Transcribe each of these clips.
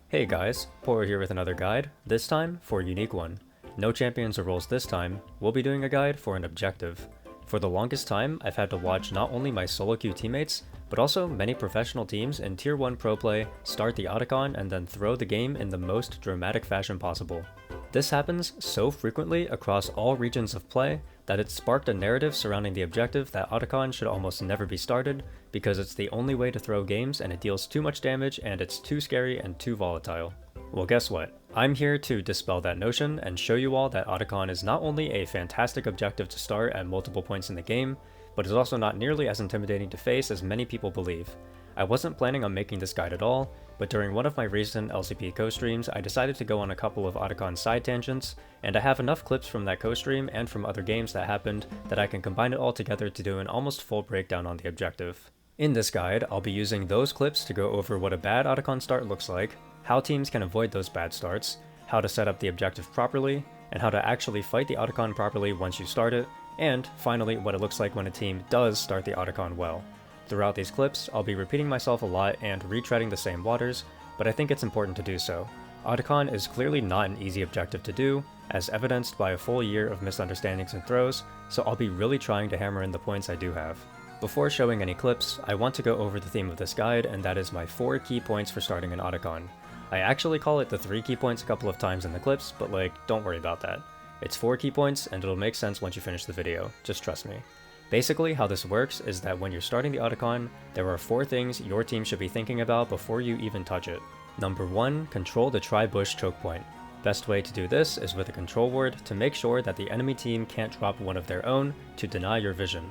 Hey guys, Poro here with another guide, this time for a unique one. No champions or roles this time, we'll be doing a guide for an objective. For the longest time, I've had to watch not only my solo queue teammates, but also many professional teams in Tier 1 Proplay start the Atakhan and then throw the game in the most dramatic fashion possible. This happens so frequently across all regions of play that it sparked a narrative surrounding the objective that Atakhan should almost never be started because it's the only way to throw games and it deals too much damage and it's too scary and too volatile. Well, guess what? I'm here to dispel that notion and show you all that Atakhan is not only a fantastic objective to start at multiple points in the game, but is also not nearly as intimidating to face as many people believe. I wasn't planning on making this guide at all, but during one of my recent LCP co-streams, I decided to go on a couple of Atakhan side tangents, and I have enough clips from that co-stream and from other games that happened that I can combine it all together to do an almost full breakdown on the objective. In this guide, I'll be using those clips to go over what a bad Atakhan start looks like, how teams can avoid those bad starts, how to set up the objective properly, and how to actually fight the Atakhan properly once you start it, and finally what it looks like when a team does start the Atakhan well. Throughout these clips, I'll be repeating myself a lot and retreading the same waters, but I think it's important to do so. Atakhan is clearly not an easy objective to do, as evidenced by a full year of misunderstandings and throws, so I'll be really trying to hammer in the points I do have. Before showing any clips, I want to go over the theme of this guide, and that is my 4 key points for starting an Atakhan. I actually call it the 3 key points a couple of times in the clips, but don't worry about that. It's 4 key points, and it'll make sense once you finish the video, just trust me. Basically, how this works is that when you're starting the Atakhan, there are 4 things your team should be thinking about before you even touch it. Number 1, control the tri-bush choke point. Best way to do this is with a control ward to make sure that the enemy team can't drop one of their own to deny your vision.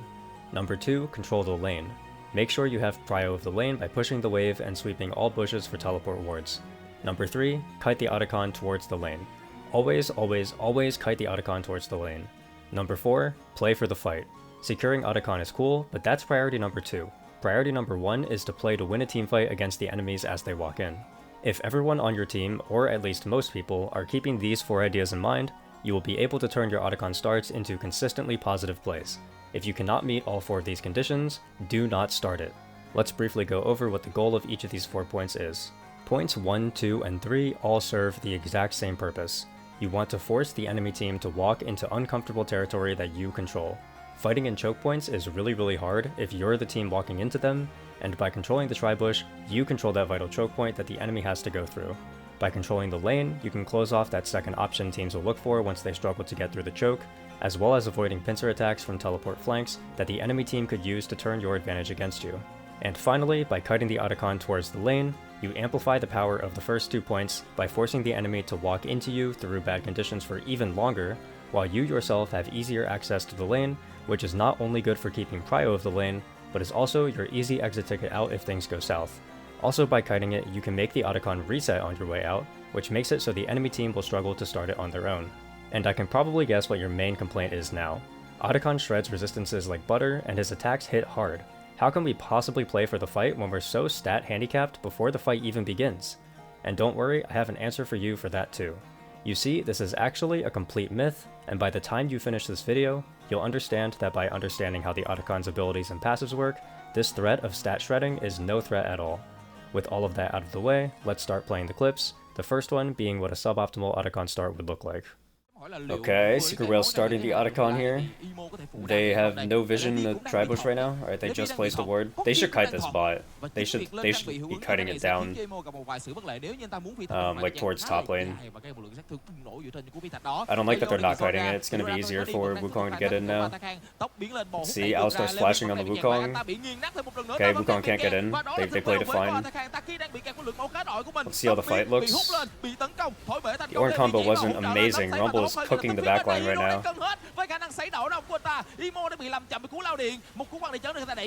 Number 2, control the lane. Make sure you have prio of the lane by pushing the wave and sweeping all bushes for teleport wards. Number 3, kite the Atakhan towards the lane. Always, always, always kite the Atakhan towards the lane. Number 4, play for the fight. Securing Atakhan is cool, but that's priority number 2. Priority number 1 is to play to win a teamfight against the enemies as they walk in. If everyone on your team, or at least most people, are keeping these 4 ideas in mind, you will be able to turn your Atakhan starts into consistently positive plays. If you cannot meet all 4 of these conditions, do not start it. Let's briefly go over what the goal of each of these 4 points is. Points 1, 2, and 3 all serve the exact same purpose. You want to force the enemy team to walk into uncomfortable territory that you control. Fighting in choke points is really hard if you're the team walking into them, and by controlling the tri-bush, you control that vital choke point that the enemy has to go through. By controlling the lane, you can close off that second option teams will look for once they struggle to get through the choke, as well as avoiding pincer attacks from teleport flanks that the enemy team could use to turn your advantage against you. And finally, by kiting the Atakhan towards the lane, you amplify the power of the first 2 points by forcing the enemy to walk into you through bad conditions for even longer, while you yourself have easier access to the lane, which is not only good for keeping prio of the lane, but is also your easy exit ticket out if things go south. Also, by kiting it, you can make the Atakhan reset on your way out, which makes it so the enemy team will struggle to start it on their own. And I can probably guess what your main complaint is now. Atakhan shreds resistances like butter, and his attacks hit hard. How can we possibly play for the fight when we're so stat handicapped before the fight even begins? And don't worry, I have an answer for you for that too. You see, this is actually a complete myth, and by the time you finish this video, you'll understand that by understanding how the Atakhan's abilities and passives work, this threat of stat shredding is no threat at all. With all of that out of the way, let's start playing the clips, the first one being what a suboptimal Atakhan start would look like. Okay, Secret Whale starting the Atakhan here. They have no vision in the tri-bush right now. Alright, they just placed a ward. They should kite this bot. They should be kiting it down, towards top lane. I don't like that they're not kiting it. It's gonna be easier for Wukong to get in now. See, Alistar's flashing on the Wukong. Okay, Wukong can't get in. They played it fine. Let's see how the fight looks. The Ornn combo wasn't amazing. Rumble is cooking the backline right now.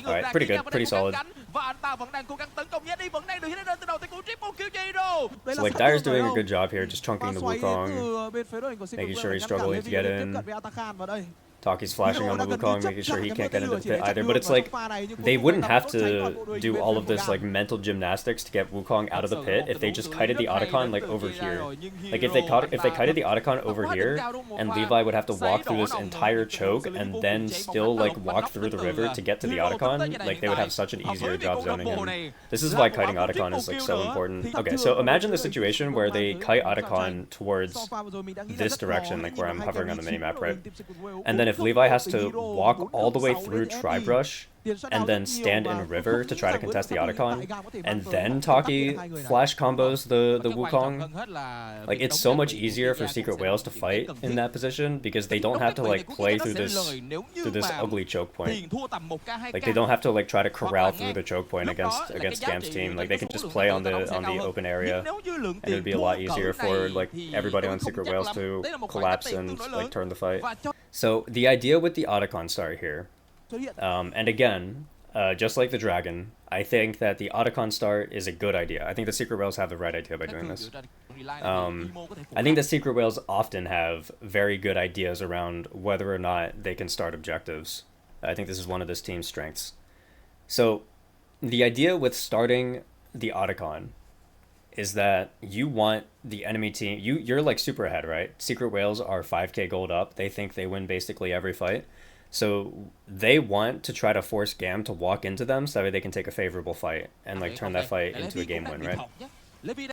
Alright, pretty good, pretty solid. So Dire's doing a good job here, just chunking the Wukong, making sure he's struggling to get in. Taki's flashing on the Wukong, making sure he can't get into the pit either. But it's like, they wouldn't have to do all of this like mental gymnastics to get Wukong out of the pit if they just kited the Atakhan like over here. Like if they kited the Atakhan over here, and Levi would have to walk through this entire choke and then still like walk through the river to get to the Atakhan, like they would have such an easier job zoning him. This is why kiting Atakhan is like so important. Okay, so imagine the situation where they kite Atakhan towards this direction, like where I'm hovering on the minimap, right? And then if Levi has to walk all the way through Tribrush and then stand in a river to try to contest the Atakhan, and then Taki flash combos the Wukong, like it's so much easier for Secret Whales to fight in that position because they don't have to like play through this ugly choke point. Like they don't have to like try to corral through the choke point against Gam's team. Like they can just play on the open area, and it would be a lot easier for like everybody on Secret Whales to collapse and like turn the fight. So the idea with the Atakhan star here, and again, just like the dragon, I think that the Atakhan star is a good idea. I think the Secret Whales have the right idea by doing this. I think the Secret Whales often have very good ideas around whether or not they can start objectives. I think this is one of this team's strengths. So the idea with starting the Atakhan is that you want the enemy team, you're like super ahead, right? Secret Whales are 5k gold up. They think they win basically every fight. So they want to try to force Gam to walk into them so that way they can take a favorable fight and like turn that fight into a game win, right?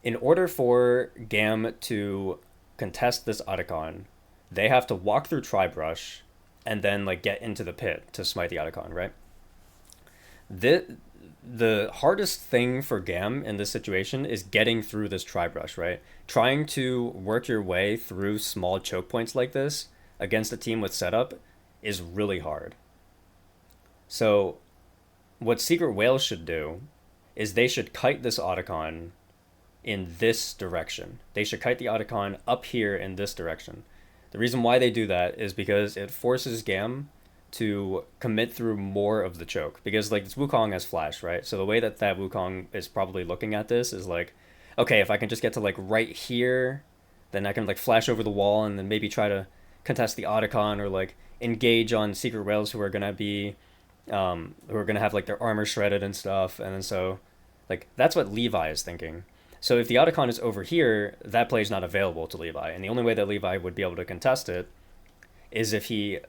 In order for Gam to contest this Atakhan, they have to walk through Tribrush and then like get into the pit to smite the Atakhan, right? The hardest thing for Gam in this situation is getting through this Tribrush, right? Trying to work your way through small choke points like this against a team with setup is really hard. So what Secret Whales should do is they should kite this Atakhan in this direction. They should kite the Atakhan up here in this direction. The reason why they do that is because it forces Gam to commit through more of the choke, because like this Wukong has flash, right? So the way that Wukong is probably looking at this is like, okay, if I can just get to like right here, then I can like flash over the wall and then maybe try to contest the Atakhan or like engage on Secret Whales who are gonna be who are gonna have like their armor shredded and stuff. And then so like that's what Levi is thinking. So if the Atakhan is over here, that play is not available to Levi, and the only way that Levi would be able to contest it is if he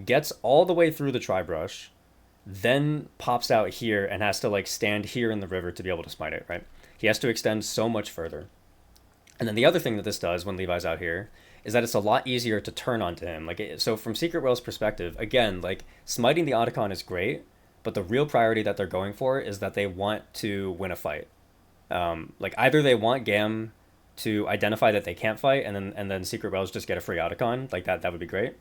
gets all the way through the Tribrush, then pops out here and has to like stand here in the river to be able to smite it, right? He has to extend so much further. And then the other thing that this does when Levi's out here is that it's a lot easier to turn onto him. So from Secret Whale's perspective, again, like smiting the Atakhan is great, but the real priority that they're going for is that they want to win a fight. Like either they want Gam to identify that they can't fight, and then Secret Whales just get a free Atakhan, like that would be great.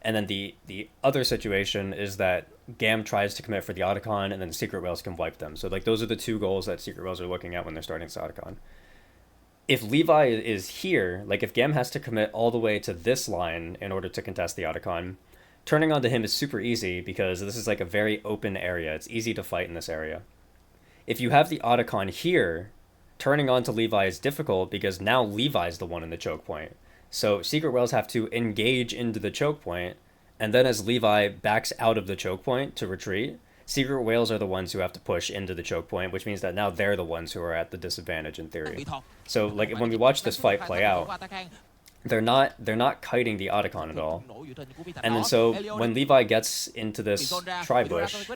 And then the other situation is that Gam tries to commit for the Atakhan, and then Secret Whales can wipe them. So like those are the two goals that Secret Whales are looking at when they're starting this Atakhan. If Levi is here, like if Gam has to commit all the way to this line in order to contest the Atakhan, turning onto him is super easy because this is like a very open area. It's easy to fight in this area. If you have the Atakhan here, turning onto Levi is difficult because now Levi's the one in the choke point. So Secret Whales have to engage into the choke point, and then as Levi backs out of the choke point to retreat, Secret Whales are the ones who have to push into the choke point, which means that now they're the ones who are at the disadvantage in theory. So like when we watch this fight play out, they're not kiting the Atakhan at all. And then so when Levi gets into this tri-bush,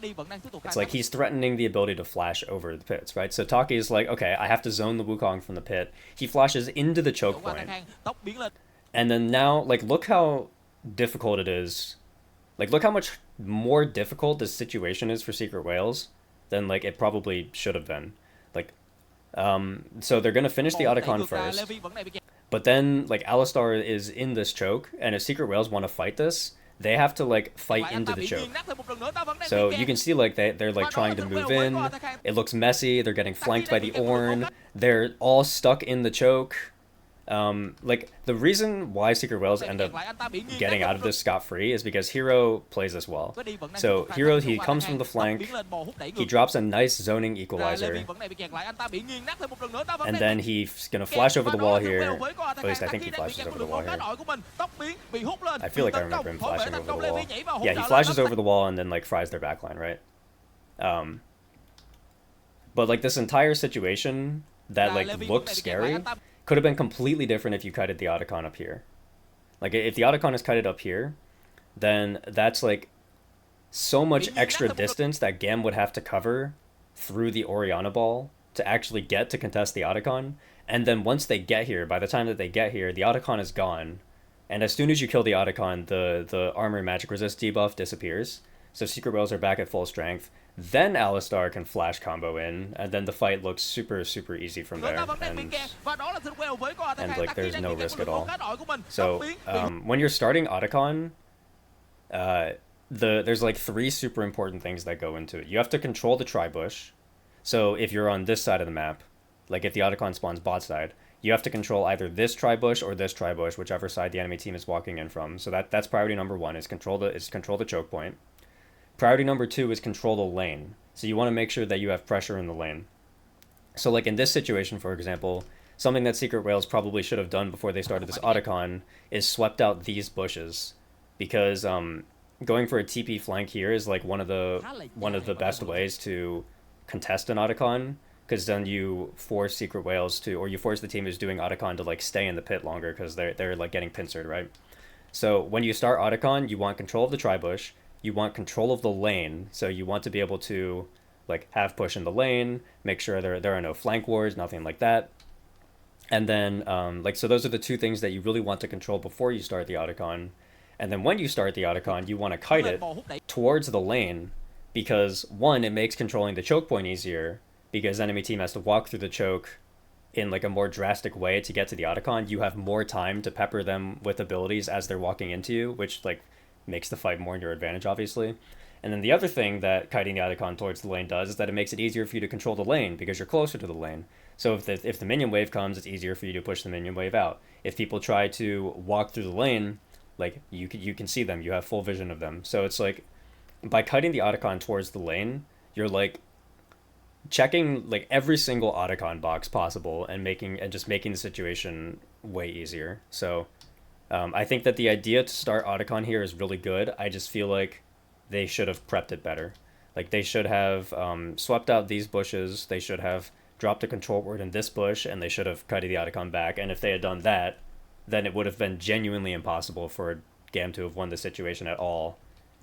it's like he's threatening the ability to flash over the pits, right? So Taki is like, okay, I have to zone the Wukong from the pit. He flashes into the choke point. And then now, like, look how difficult it is. Like, look how much more difficult this situation is for Secret Whales than, like, it probably should have been. Like, so they're going to finish the Atakhan first. But then, like, Alistar is in this choke, and if Secret Whales want to fight this, they have to, like, fight into the choke. So you can see, like, they're like, trying to move in. It looks messy. They're getting flanked by the Ornn. They're all stuck in the choke. Like, the reason why Secret Whales end up getting out of this scot-free is because Hero plays this well. So Hero, he comes from the flank, he drops a nice zoning equalizer, and then he's gonna flash over the wall here. At least I think he flashes over the wall here. I feel like I remember him flashing over the wall. Yeah, he flashes over the wall and then like fries their backline, right? But like this entire situation that like looked scary could have been completely different if you kited the Otacon up here. Like, if the Otacon is kited up here, then that's, like, so much extra distance that Gam would have to cover through the Oriana ball to actually get to contest the Otacon. And then once they get here, by the time that they get here, the Otacon is gone. And as soon as you kill the Otacon, the armor magic resist debuff disappears. So Secret Whales are back at full strength. Then Alistar can flash combo in, and then the fight looks super, super easy from there, and like there's no risk at all. So when you're starting Otacon, there's like 3 super important things that go into it. You have to control the tri-bush. So if you're on this side of the map, like if the Otacon spawns bot side, you have to control either this tri-bush or this tri-bush, whichever side the enemy team is walking in from. So that's priority number 1, is control the choke point. Priority number 2 is control the lane. So you want to make sure that you have pressure in the lane. So like in this situation, for example, something that Secret Whales probably should have done before they started this Otacon is swept out these bushes. Because going for a TP flank here is like one of the best ways to contest an Otacon. Because then you force Secret Whales to, or you force the team who's doing Otacon to like stay in the pit longer because they're like getting pincered, right? So when you start Otacon, you want control of the tri-bush. You want control of the lane, so you want to be able to like have push in the lane, make sure there are no flank wars, nothing like that. And then like so those are the 2 things that you really want to control before you start the Otacon. And then when you start the Otacon, you want to kite it towards the lane because 1, it makes controlling the choke point easier because enemy team has to walk through the choke in like a more drastic way to get to the Otacon. You have more time to pepper them with abilities as they're walking into you, which like makes the fight more in your advantage, obviously. And then the other thing that kiting the Otacon towards the lane does is that it makes it easier for you to control the lane because you're closer to the lane. So if the minion wave comes, it's easier for you to push the minion wave out. If people try to walk through the lane, like you can see them, you have full vision of them. So it's like by kiting the Otacon towards the lane, you're like checking like every single Otacon box possible and just making the situation way easier. So I think that the idea to start Otacon here is really good. I just feel like they should have prepped it better. Like, they should have swept out these bushes, they should have dropped a control word in this bush, and they should have kited the Otacon back. And if they had done that, then it would have been genuinely impossible for Gam to have won the situation at all.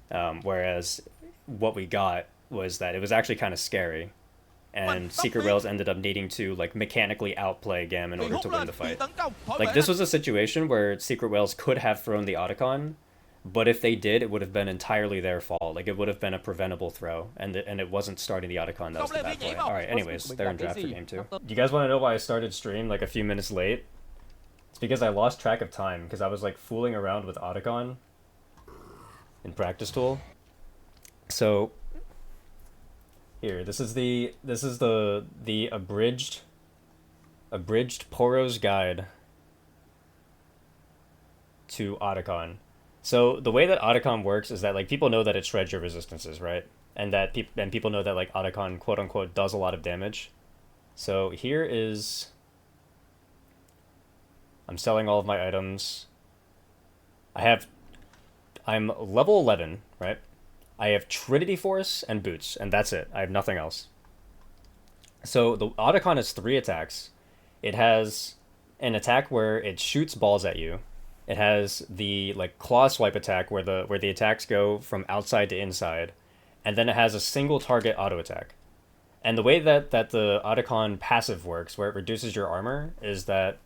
Whereas what we got was that it was actually kind of scary. And Secret Whales ended up needing to like mechanically outplay Gam in order to win the fight. Like, this was a situation where Secret Whales could have thrown the Otacon, but if they did, it would have been entirely their fault. Like, it would have been a preventable throw, and it wasn't starting the Otacon that was the bad play. Alright, anyways, they're in draft for game 2. Do you guys want to know why I started stream like a few minutes late? It's because I lost track of time, because I was like fooling around with Otacon in practice tool. So here, this is the abridged Poro's guide to Otacon. So the way that Otacon works is that like people know that it shreds your resistances, right? And that people know that like Otacon quote unquote does a lot of damage. So here is, I'm selling all of my items. I'm level 11, right? I have Trinity Force and Boots, and that's it. I have nothing else. So the Otacon has 3 attacks. It has an attack where it shoots balls at you. It has the like claw swipe attack where the attacks go from outside to inside, and then it has a single target auto attack. And the way that the Otacon passive works, where it reduces your armor, is that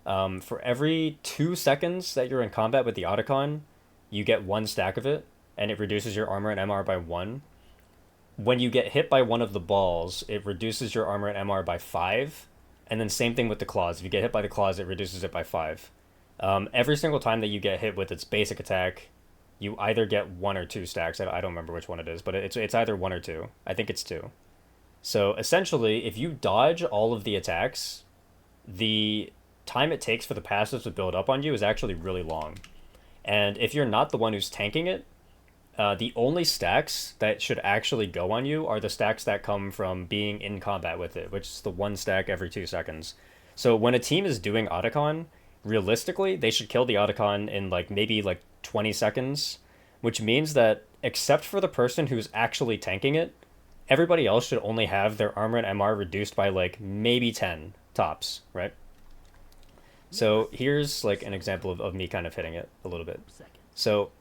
for every 2 seconds that you're in combat with the Otacon, you get 1 stack of it, and it reduces your armor and MR by 1. When you get hit by one of the balls, it reduces your armor and MR by 5, and then same thing with the claws. If you get hit by the claws, it reduces it by 5. Every single time that you get hit with its basic attack, you either get 1 or 2 stacks. I don't remember which one it is, but it's either 1 or 2. I think it's 2. So essentially, if you dodge all of the attacks, the time it takes for the passives to build up on you is actually really long. And if you're not the one who's tanking it, the only stacks that should actually go on you are the stacks that come from being in combat with it, which is the 1 stack every 2 seconds. So when a team is doing Atakhan, realistically, they should kill the Atakhan in like maybe like 20 seconds, which means that except for the person who's actually tanking it, everybody else should only have their armor and MR reduced by like maybe 10 tops, right? So here's like an example of me kind of hitting it a little bit. So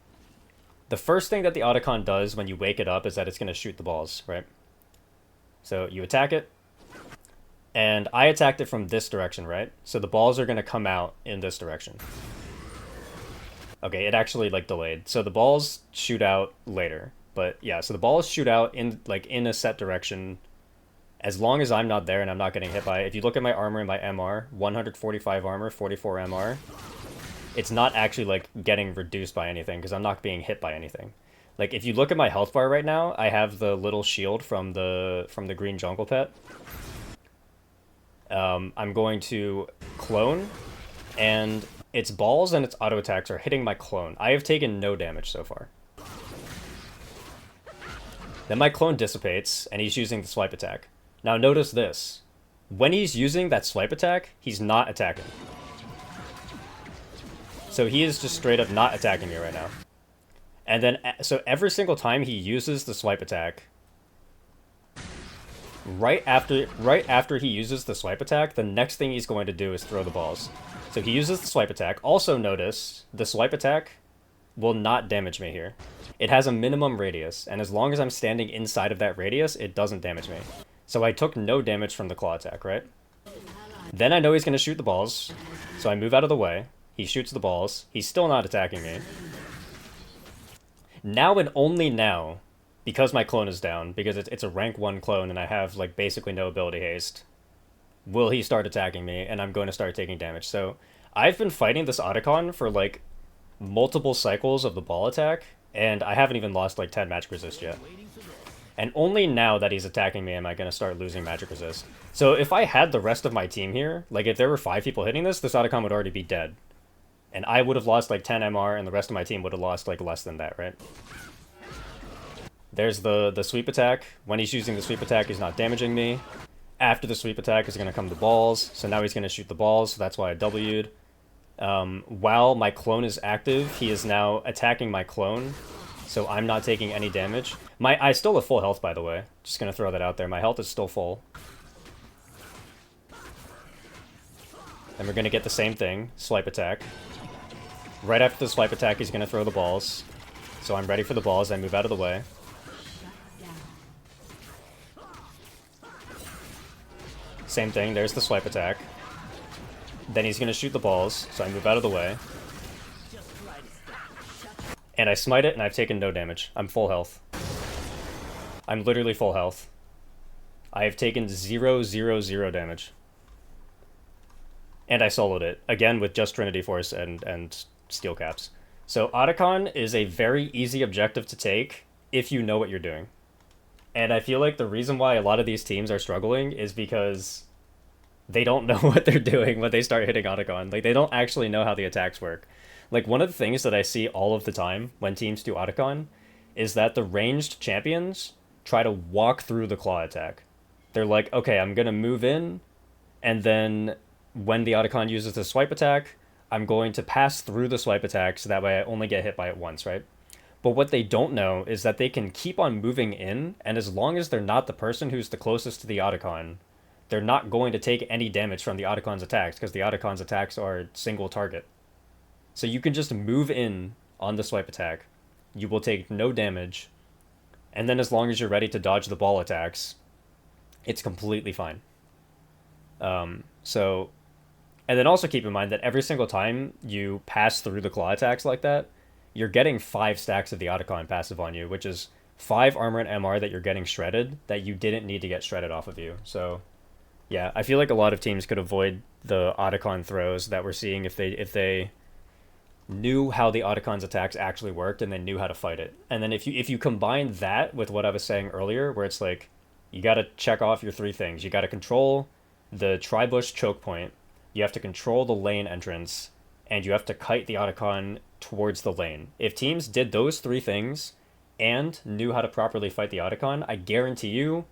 the first thing that the Atakhan does when you wake it up is that it's going to shoot the balls, right? So you attack it, and I attacked it from this direction, right? So the balls are going to come out in this direction. Okay, it actually like delayed. So the balls shoot out later. But yeah, so the balls shoot out in like in a set direction as long as I'm not there and I'm not getting hit by it. If you look at my armor and my MR, 145 armor, 44 MR, it's not actually like getting reduced by anything because I'm not being hit by anything. Like if you look at my health bar right now, I have the little shield from the green jungle pet. I'm going to clone, and its balls and its auto attacks are hitting my clone. I have taken no damage so far. Then my clone dissipates, and he's using the swipe attack. Now notice this. When he's using that swipe attack, he's not attacking. So he is just straight up not attacking me right now. And then, so every single time he uses the swipe attack, right after he uses the swipe attack, the next thing he's going to do is throw the balls. So he uses the swipe attack. Also notice, the swipe attack will not damage me here. It has a minimum radius, and as long as I'm standing inside of that radius, it doesn't damage me. So I took no damage from the claw attack, right? Then I know he's going to shoot the balls, so I move out of the way. He shoots the balls. He's still not attacking me. Now and only now, because my clone is down, because it's a rank 1 clone and I have like basically no ability haste, will he start attacking me, and I'm going to start taking damage. So I've been fighting this Atakhan for like multiple cycles of the ball attack, and I haven't even lost like 10 magic resist yet. And only now that he's attacking me am I going to start losing magic resist. So if I had the rest of my team here, like if there were 5 people hitting this Atakhan would already be dead. And I would have lost like 10 MR, and the rest of my team would have lost like less than that, right? There's the sweep attack. When he's using the sweep attack, he's not damaging me. After the sweep attack is going to come the balls, so now he's going to shoot the balls, so that's why I W'd. While my clone is active, he is now attacking my clone, so I'm not taking any damage. I still have full health, by the way. Just going to throw that out there. My health is still full. Then we're going to get the same thing, swipe attack. Right after the swipe attack, he's going to throw the balls. So I'm ready for the balls. I move out of the way. Same thing, there's the swipe attack. Then he's going to shoot the balls, so I move out of the way. And I smite it, and I've taken no damage. I'm full health. I'm literally full health. I have taken 0, 0, 0 damage. And I soloed it, again with just Trinity Force and Steel Caps. So Atakhan is a very easy objective to take if you know what you're doing. And I feel like the reason why a lot of these teams are struggling is because they don't know what they're doing when they start hitting Atakhan. Like, they don't actually know how the attacks work. Like, one of the things that I see all of the time when teams do Atakhan is that the ranged champions try to walk through the claw attack. They're like, okay, I'm going to move in, and then when the Atakhan uses the swipe attack, I'm going to pass through the swipe attack so that way I only get hit by it once, right? But what they don't know is that they can keep on moving in, and as long as they're not the person who's the closest to the Atakhan, they're not going to take any damage from the Atakhan's attacks, because the Atakhan's attacks are single target. So you can just move in on the swipe attack. You will take no damage, and then as long as you're ready to dodge the ball attacks, it's completely fine. And then also keep in mind that every single time you pass through the claw attacks like that, you're getting 5 stacks of the Atakhan passive on you, which is 5 armor and MR that you're getting shredded that you didn't need to get shredded off of you. So yeah, I feel like a lot of teams could avoid the Atakhan throws that we're seeing if they knew how the Atakhan's attacks actually worked and they knew how to fight it. And then if you combine that with what I was saying earlier, where it's like, you got to check off your 3 things. You got to control the Tribush choke point, you have to control the lane entrance, and you have to kite the Otacon towards the lane. If teams did those three things and knew how to properly fight the Otacon, I guarantee you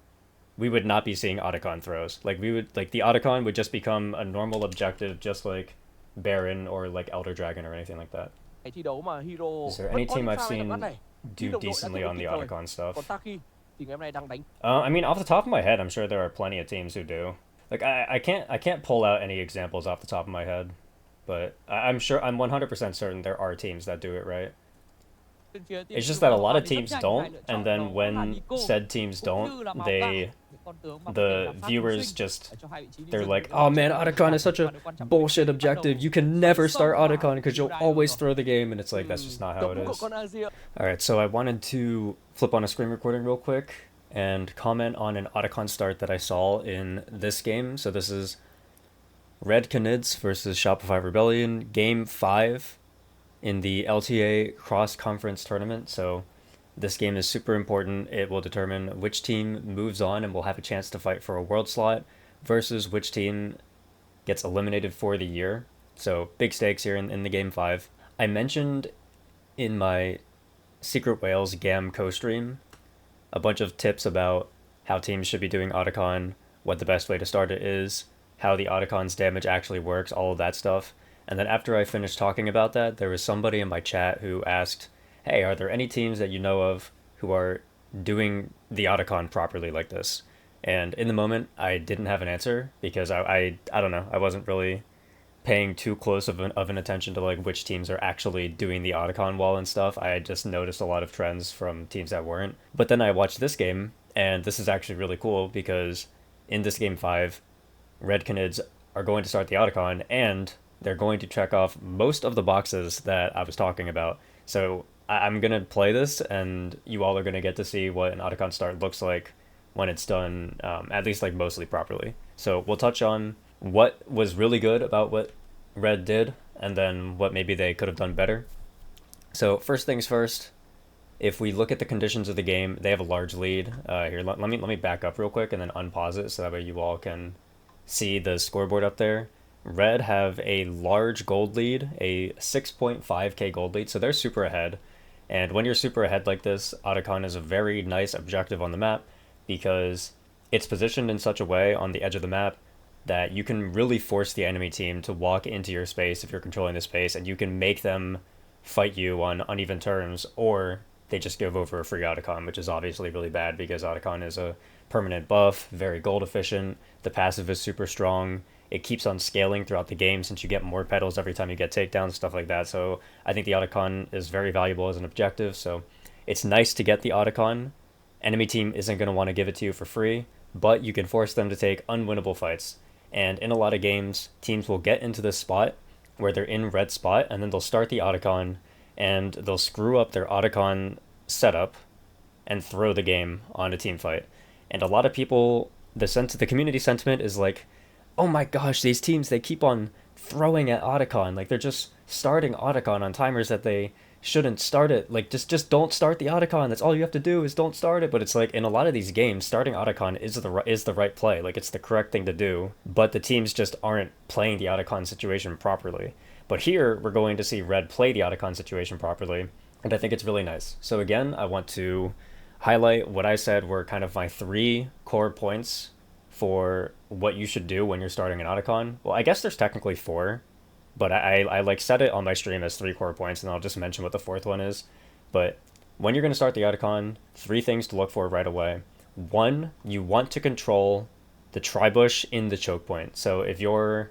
we would not be seeing Otacon throws. Like the Otacon would just become a normal objective, just like Baron or like Elder Dragon or anything like that. Is there any team I've seen do decently on the Otacon stuff? I mean, off the top of my head, I'm sure there are plenty of teams who do. Like I can't pull out any examples off the top of my head, but I'm 100% certain there are teams that do it right. It's just that a lot of teams don't, and then when said teams don't, the viewers they're like, oh man, Otacon is such a bullshit objective, you can never start Otacon because you'll always throw the game, and it's like, that's just not how it is. Alright, so I wanted to flip on a screen recording real quick and comment on an Otacon start that I saw in this game. So this is Red Canids versus Shopify Rebellion, Game 5 in the LTA cross-conference tournament. So this game is super important. It will determine which team moves on and will have a chance to fight for a world slot versus which team gets eliminated for the year. So big stakes here in the Game 5. I mentioned in my Secret Whales GAM co-stream a bunch of tips about how teams should be doing Otacon, what the best way to start it is, how the Otacon's damage actually works, all of that stuff. And then after I finished talking about that, there was somebody in my chat who asked, hey, are there any teams that you know of who are doing the Otacon properly like this? And in the moment, I didn't have an answer because I don't know, I wasn't really paying too close of an attention to like which teams are actually doing the Otacon well and stuff. I had just noticed a lot of trends from teams that weren't. But then I watched this game, and this is actually really cool because in this Game 5, Red Canids are going to start the Otacon, and they're going to check off most of the boxes that I was talking about. So I'm going to play this, and you all are going to get to see what an Otacon start looks like when it's done, at least like mostly properly. So we'll touch on what was really good about what Red did, and then what maybe they could have done better. So first things first, if we look at the conditions of the game, they have a large lead. Here, let me back up real quick and then unpause it so that way you all can see the scoreboard up there. Red have a large gold lead, a 6.5k gold lead, so they're super ahead. And when you're super ahead like this, Otacon is a very nice objective on the map because it's positioned in such a way on the edge of the map that you can really force the enemy team to walk into your space if you're controlling the space, and you can make them fight you on uneven terms, or they just give over a free Otacon, which is obviously really bad because Otacon is a permanent buff, very gold efficient, the passive is super strong, it keeps on scaling throughout the game since you get more petals every time you get takedowns, stuff like that. So I think the Otacon is very valuable as an objective, so it's nice to get the Otacon. Enemy team isn't going to want to give it to you for free, but you can force them to take unwinnable fights. And in a lot of games, teams will get into this spot where they're in red spot, and then they'll start the Otacon, and they'll screw up their Otacon setup and throw the game on a team fight. And a lot of people, the community sentiment is like, oh my gosh, these teams, they keep on throwing at Otacon. Like, they're just starting Otacon on timers that they shouldn't start it. Like, just don't start the Otacon. That's all you have to do is don't start it. But it's like, in a lot of these games, starting Otacon is the right play. Like, it's the correct thing to do. But the teams just aren't playing the Otacon situation properly. But here, we're going to see Red play the Otacon situation properly. And I think it's really nice. So again, I want to highlight what I said were kind of my 3 core points for what you should do when you're starting an Otacon. Well, I guess there's technically 4, but I like set it on my stream as 3 core points, and I'll just mention what the 4th one is. But when you're going to start the Otacon, 3 things to look for right away. 1, you want to control the tri-bush in the choke point. So if you're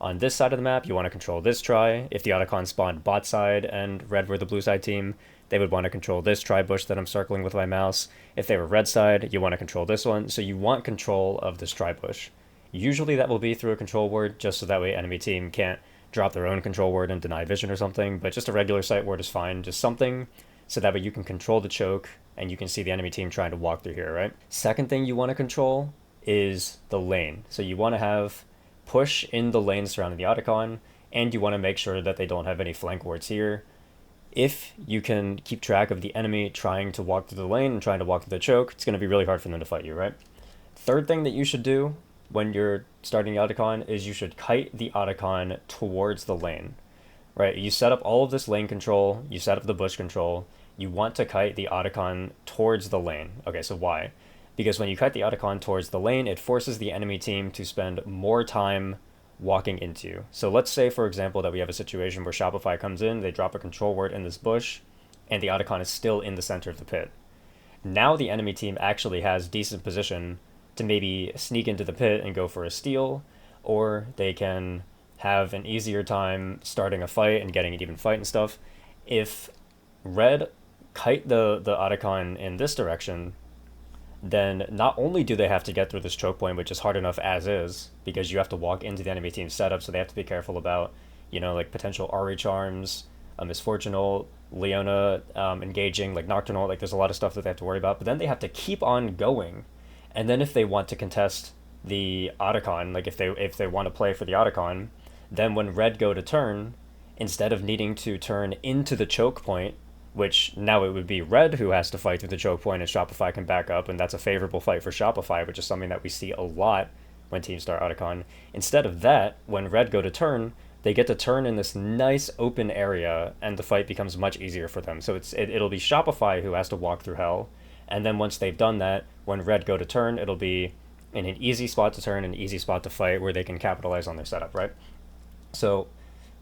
on this side of the map, you want to control this tri. If the Otacon spawned bot side and Red were the blue side team, they would want to control this tri-bush that I'm circling with my mouse. If they were red side, you want to control this one. So you want control of this tri-bush. Usually that will be through a control ward, just so that way enemy team can't drop their own control word and deny vision or something, but just a regular sight word is fine, just something so that way you can control the choke and you can see the enemy team trying to walk through here, right? Second thing you want to control is the lane. So you want to have push in the lane surrounding the Otacon, and you want to make sure that they don't have any flank wards here. If you can keep track of the enemy trying to walk through the lane and trying to walk through the choke, it's going to be really hard for them to fight you, right? Third thing that you should do when you're starting the Atachan is you should kite the Atachan towards the lane, right? You set up all of this lane control, you set up the bush control, you want to kite the Atachan towards the lane. Okay, so why? Because when you kite the Atachan towards the lane, it forces the enemy team to spend more time walking into you. So let's say, for example, that we have a situation where Shopify comes in, they drop a control word in this bush, and the Atachan is still in the center of the pit. Now the enemy team actually has decent position to maybe sneak into the pit and go for a steal, or they can have an easier time starting a fight and getting an even fight and stuff. If red kite the Atachan in this direction, then not only do they have to get through this choke point, which is hard enough as is, because you have to walk into the enemy team's setup, so they have to be careful about, like potential Ari charms, Misfortunal, Leona engaging, like Nocturnal, like there's a lot of stuff that they have to worry about, but then they have to keep on going. And then if they want to contest the Atachan, like if they want to play for the Atachan, then when red go to turn, instead of needing to turn into the choke point, which now it would be red who has to fight through the choke point and Shopify can back up, and that's a favorable fight for Shopify, which is something that we see a lot when teams start Atachan. Instead of that, when red go to turn, they get to turn in this nice open area and the fight becomes much easier for them. So it'll be Shopify who has to walk through hell, and then once they've done that, when red go to turn, it'll be in an easy spot to turn, an easy spot to fight, where they can capitalize on their setup, right? So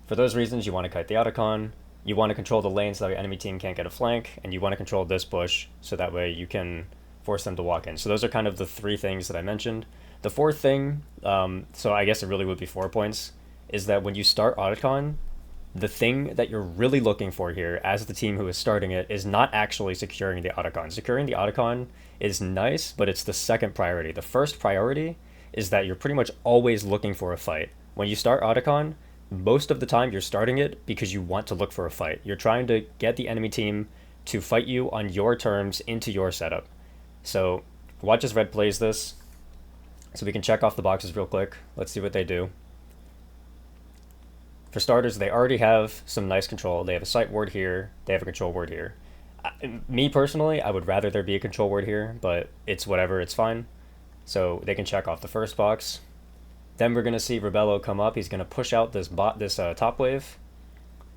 for those reasons, you want to kite the Atachan. You want to control the lane so that the enemy team can't get a flank, and you want to control this bush so that way you can force them to walk in. So those are kind of the three things that I mentioned. The fourth thing, so I guess it really would be 4 points, is that when you start Atachan, the thing that you're really looking for here as the team who is starting it is not actually securing the Atachan. Securing the Atachan is nice, but it's the second priority. The first priority is that you're pretty much always looking for a fight. When you start Atachan, most of the time you're starting it because you want to look for a fight. You're trying to get the enemy team to fight you on your terms into your setup. So watch as red plays this. So we can check off the boxes real quick. Let's see what they do. For starters, they already have some nice control. They have a sight ward here. They have a control ward here. Me personally, I would rather there be a control ward here, but it's whatever, it's fine. So they can check off the first box. Then we're going to see Rebello come up. He's going to push out this top wave.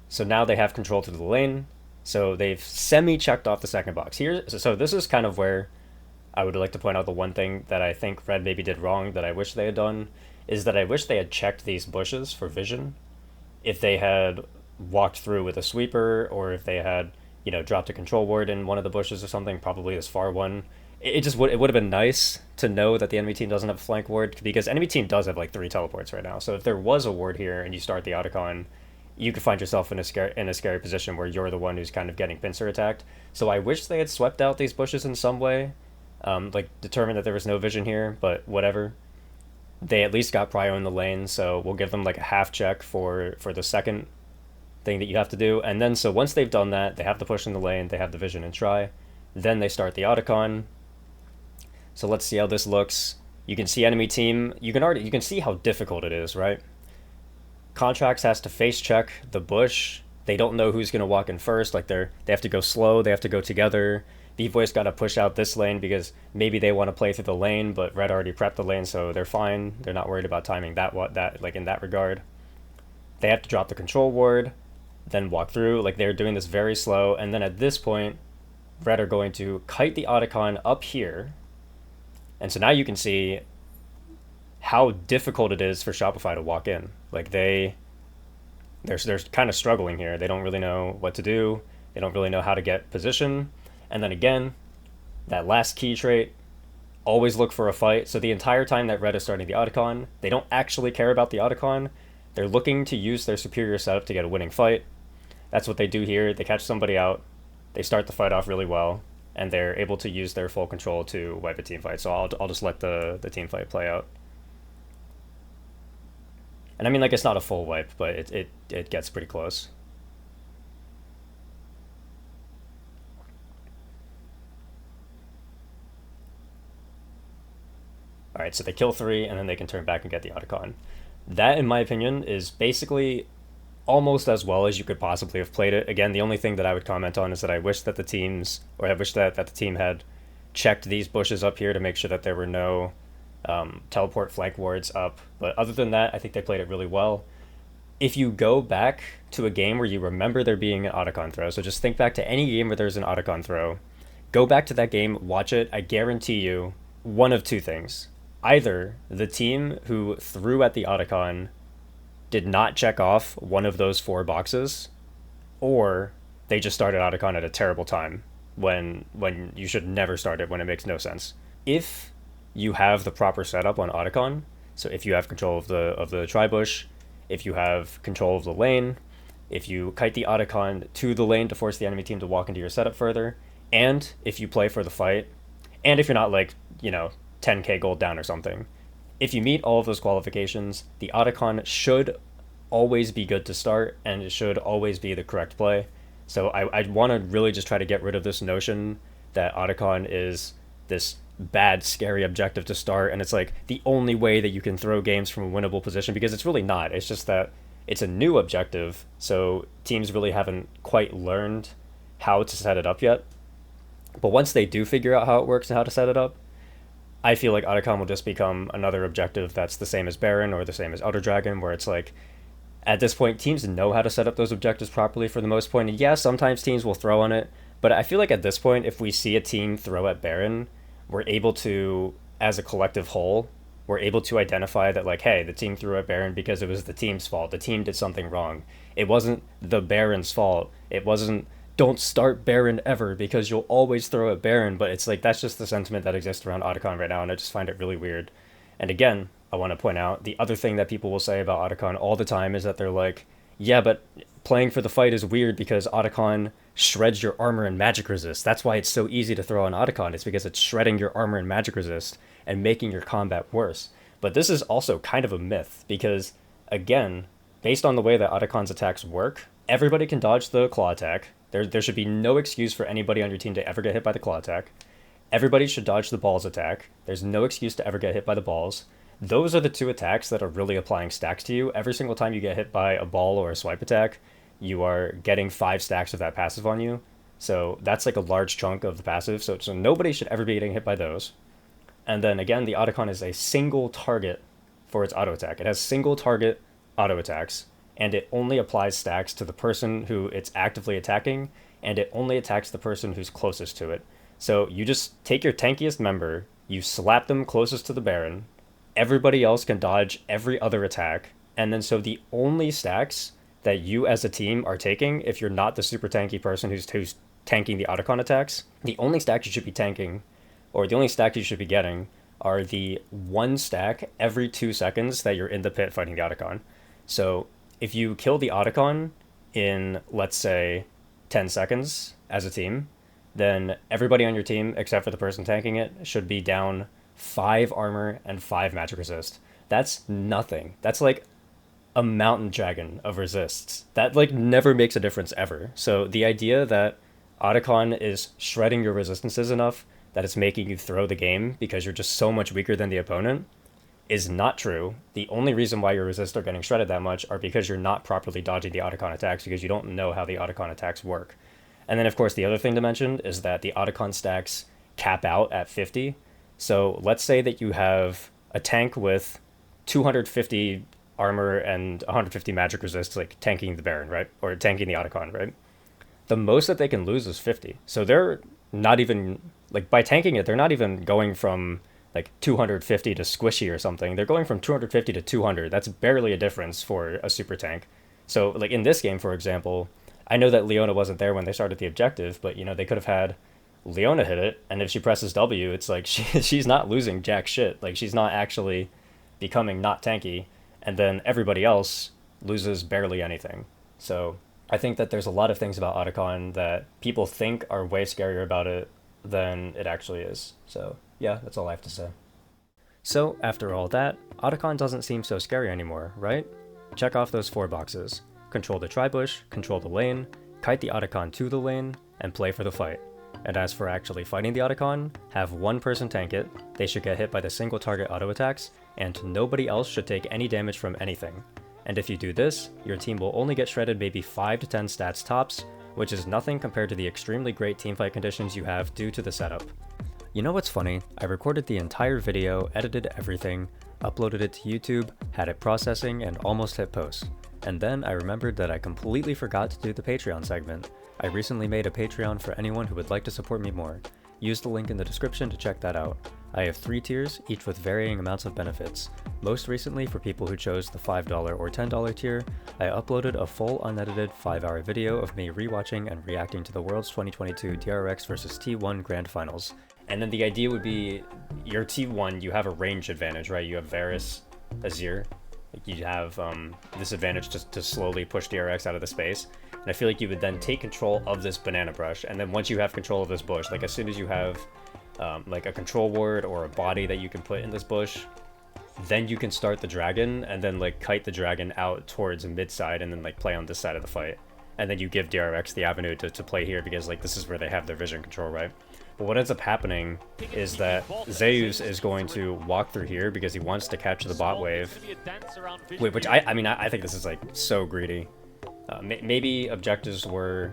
So now they have control through the lane. So they've semi-checked off the second box. So this is kind of where I would like to point out the one thing that I think red maybe did wrong that I wish they had done, is that I wish they had checked these bushes for vision. If they had walked through with a sweeper, or if they had, dropped a control ward in one of the bushes or something, probably this far one. It would have been nice to know that the enemy team doesn't have a flank ward, because enemy team does have like 3 teleports right now. So if there was a ward here and you start the Atachan, you could find yourself in a scary position where you're the one who's kind of getting pincer attacked. So I wish they had swept out these bushes in some way, like determined that there was no vision here, but whatever. They at least got prio in the lane, so we'll give them like a half check for the second thing that you have to do. And then so once they've done that, they have the push in the lane, they have the vision and try, then they start the Atachan. So let's see how this looks. You can see enemy team. You can see how difficult it is, right? Contracts has to face check the bush. They don't know who's gonna walk in first. Like they have to go slow. They have to go together. B-Voice got to push out this lane because maybe they want to play through the lane, but red already prepped the lane, so they're fine. They're not worried about timing that like in that regard. They have to drop the control ward, then walk through. Like they're doing this very slow, and then at this point, red are going to kite the Atachan up here. And so now you can see how difficult it is for Shopify to walk in. Like they're kind of struggling here. They don't really know what to do. They don't really know how to get position. And then again, that last key trait, always look for a fight. So the entire time that red is starting the Atachan, they don't actually care about the Atachan. They're looking to use their superior setup to get a winning fight. That's what they do here. They catch somebody out. They start the fight off really well, and they're able to use their full control to wipe a team fight. So I'll just let the team fight play out. And I mean, like, it's not a full wipe, but it gets pretty close. Alright, so they kill 3, and then they can turn back and get the Atachan. That, in my opinion, is basically almost as well as you could possibly have played it. Again, the only thing that I would comment on is that I wish that the team had checked these bushes up here to make sure that there were no teleport flank wards up. But other than that, I think they played it really well. If you go back to a game where you remember there being an Atakhan throw, so just think back to any game where there's an Atakhan throw, go back to that game, watch it, I guarantee you one of two things. Either the team who threw at the Atakhan did not check off one of those 4 boxes, or they just started Atakhan at a terrible time when you should never start it, when it makes no sense. If you have the proper setup on Atakhan, so if you have control of the tri-bush, if you have control of the lane, if you kite the Atakhan to the lane to force the enemy team to walk into your setup further, and if you play for the fight, and if you're not like, 10k gold down or something, if you meet all of those qualifications, the Atakhan should always be good to start, and it should always be the correct play. So I want to really just try to get rid of this notion that Atakhan is this bad, scary objective to start, and it's like the only way that you can throw games from a winnable position, because it's really not. It's just that it's a new objective, so teams really haven't quite learned how to set it up yet. But once they do figure out how it works and how to set it up, I feel like Atakhan will just become another objective that's the same as Baron or the same as Outer Dragon, where it's like, at this point, teams know how to set up those objectives properly for the most point. And yeah, sometimes teams will throw on it, but I feel like at this point, if we see a team throw at Baron, we're able to, as a collective whole, we're able to identify that, like, hey, the team threw at Baron because it was the team's fault. The team did something wrong. It wasn't the Baron's fault. It wasn't, don't start Baron ever because you'll always throw at Baron. But it's like, that's just the sentiment that exists around Atakhan right now, and I just find it really weird. And again, I want to point out, the other thing that people will say about Atakhan all the time is that they're like, yeah, but playing for the fight is weird because Atakhan shreds your armor and magic resist. That's why it's so easy to throw on Atakhan. It's because it's shredding your armor and magic resist and making your combat worse. But this is also kind of a myth because, again, based on the way that Atakhan's attacks work, everybody can dodge the claw attack. There should be no excuse for anybody on your team to ever get hit by the claw attack. Everybody should dodge the balls attack. There's no excuse to ever get hit by the balls. Those are the 2 attacks that are really applying stacks to you. Every single time you get hit by a ball or a swipe attack, you are getting 5 stacks of that passive on you. So that's like a large chunk of the passive. So nobody should ever be getting hit by those. And then again, the Atakhan is a single target for its auto attack. It has single target auto attacks, and it only applies stacks to the person who it's actively attacking, and it only attacks the person who's closest to it. So you just take your tankiest member, you slap them closest to the Baron, everybody else can dodge every other attack, and then so the only stacks that you as a team are taking, if you're not the super tanky person who's tanking the Atakhan attacks, the only stacks you should be tanking, or the only stack you should be getting, are the 1 stack every 2 seconds that you're in the pit fighting the Atakhan. So if you kill the Atakhan in, let's say, 10 seconds as a team, then everybody on your team, except for the person tanking it, should be down 5 armor and 5 magic resist. That's nothing. That's like a mountain dragon of resists. That like never makes a difference ever. So the idea that Atakhan is shredding your resistances enough that it's making you throw the game because you're just so much weaker than the opponent is not true. The only reason why your resists are getting shredded that much are because you're not properly dodging the Atakhan attacks, because you don't know how the Atakhan attacks work. And then of course the other thing to mention is that the Atakhan stacks cap out at 50. So let's say that you have a tank with 250 armor and 150 magic resist, like tanking the Baron, right? Or tanking the Atakhan, right? The most that they can lose is 50. So they're not even, like, by tanking it, they're not even going from like 250 to squishy or something. They're going from 250 to 200. That's barely a difference for a super tank. So like in this game, for example, I know that Leona wasn't there when they started the objective, but they could have had Leona hit it, and if she presses W, it's like she's not losing jack shit. Like, she's not actually becoming not tanky, and then everybody else loses barely anything. So I think that there's a lot of things about Atakhan that people think are way scarier about it than it actually is. So yeah, that's all I have to say. So after all that, Atakhan doesn't seem so scary anymore, right? Check off those 4 boxes. Control the tri-bush, control the lane, kite the Atakhan to the lane, and play for the fight. And as for actually fighting the Atakhan, have 1 person tank it, they should get hit by the single target auto attacks, and nobody else should take any damage from anything. And if you do this, your team will only get shredded maybe 5 to 10 stats tops, which is nothing compared to the extremely great teamfight conditions you have due to the setup. You know what's funny? I recorded the entire video, edited everything, uploaded it to YouTube, had it processing, and almost hit post. And then I remembered that I completely forgot to do the Patreon segment. I recently made a Patreon for anyone who would like to support me more. Use the link in the description to check that out. I have 3 tiers, each with varying amounts of benefits. Most recently, for people who chose the $5 or $10 tier, I uploaded a full unedited 5-hour video of me rewatching and reacting to the Worlds 2022 DRX vs T1 Grand Finals. And then the idea would be, your T1, you have a range advantage, right? You have Varus, Azir. You have this advantage to slowly push DRX out of the space. And I feel like you would then take control of this banana brush, and then once you have control of this bush, like as soon as you have like a control ward or a body that you can put in this bush, then you can start the dragon and then like kite the dragon out towards mid side and then like play on this side of the fight. And then you give DRX the avenue to play here because like this is where they have their vision control, right? But what ends up happening is that Zeus is going to walk through here because he wants to catch the bot wave. Which I mean, I think this is like so greedy. Maybe objectives were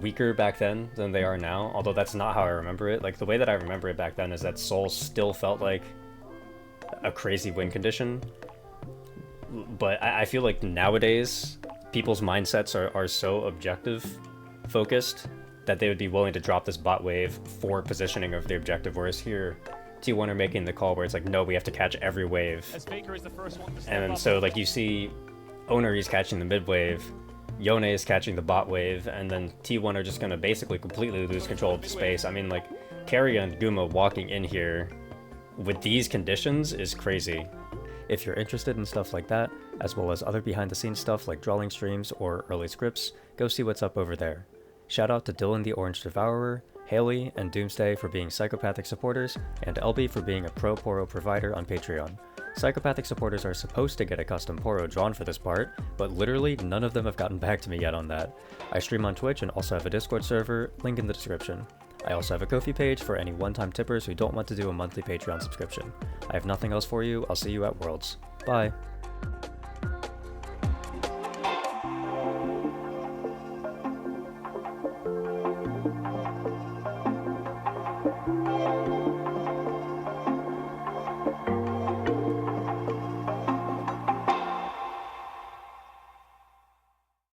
weaker back then than they are now, although that's not how I remember it. Like the way that I remember it back then is that Soul still felt like a crazy win condition. But I feel like nowadays people's mindsets are so objective focused that they would be willing to drop this bot wave for positioning of the objective, whereas here T1 are making the call where it's like, no, we have to catch every wave. And so like you see Owner is catching the mid wave, Yone is catching the bot wave, and then T1 are just gonna basically completely lose control of the space. I mean, like Keria and Guma walking in here with these conditions is crazy. If you're interested in stuff like that, as well as other behind the scenes stuff like drawing streams or early scripts, go see what's up over there. Shout out to Dylan the Orange Devourer, Haley, and Doomsday for being Psychopathic supporters, and Elby for being a pro Poro provider on Patreon. Psychopathic supporters are supposed to get a custom Poro drawn for this part, but literally none of them have gotten back to me yet on that. I stream on Twitch and also have a Discord server, link in the description. I also have a Ko-fi page for any one-time tippers who don't want to do a monthly Patreon subscription. I have nothing else for you, I'll see you at Worlds. Bye!